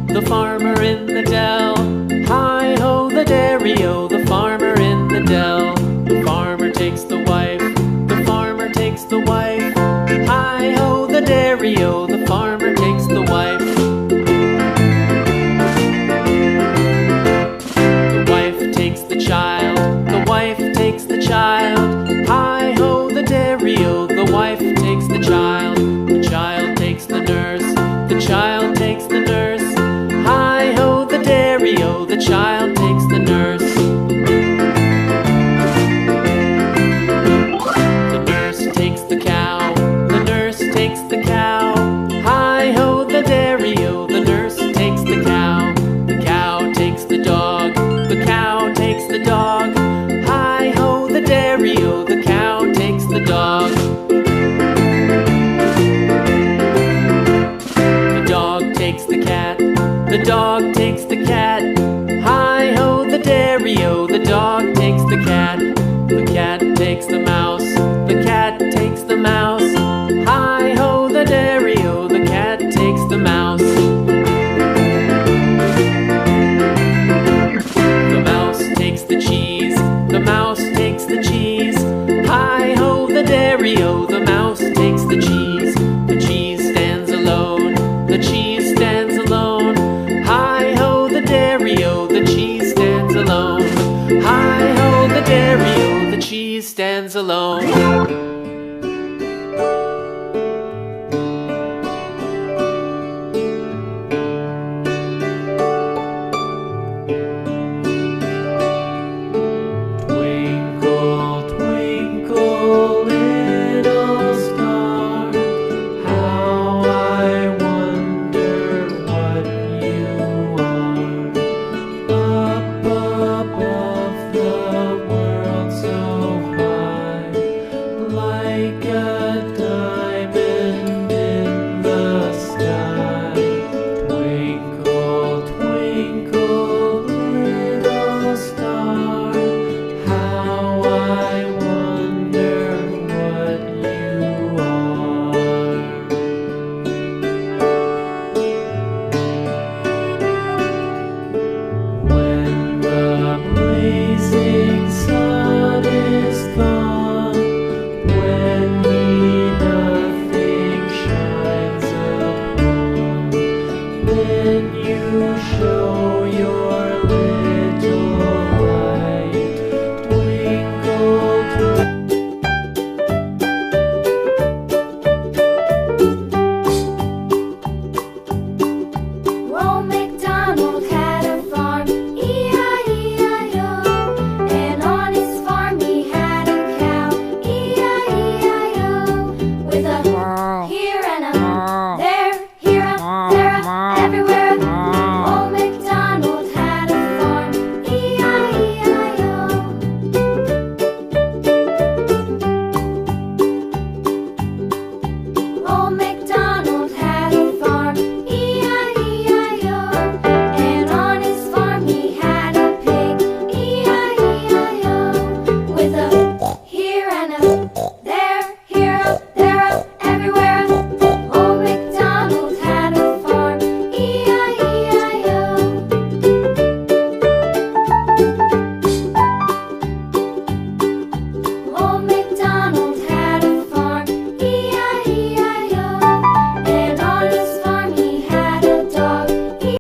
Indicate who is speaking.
Speaker 1: The farmer in the dell. Hi-ho, the dairy-o, the farmer in the dell. The farmer takes the wife, the farmer takes the wife. Hi-ho, the dairy-o, the farmer takes the wife. The wife takes the child, the wife takes the child. Hi-ho, the dairy-o, the wife takes the child. The child takes the nurse, the child takes the nurse. Hi-ho, the dairy-o, the child takes the nurse. The nurse takes the cow, the nurse takes the cow. Hi-ho, the dairy-o, the nurse takes the cow. The cow takes the dog, the cow takes the dog. Hi-ho, the dairy-o, the cow takes the dog. The dog takes the cat, the dog takes the cat. Hi-ho, the dairy-o, the dog takes the cat. The cat takes the mouse, the cat takes the mouse. Hi-ho, the dairy-o, the cat takes the mouse. The mouse takes the cheese, the mouse takes the cheese. Hi-ho, the dairy-o, the mouse takes the cheese. The cheese stands alone, the cheese stands alone. Hi-ho, the dairy-o, the cheese stands alone. Hi-ho, the dairy-o, the cheese stands alone.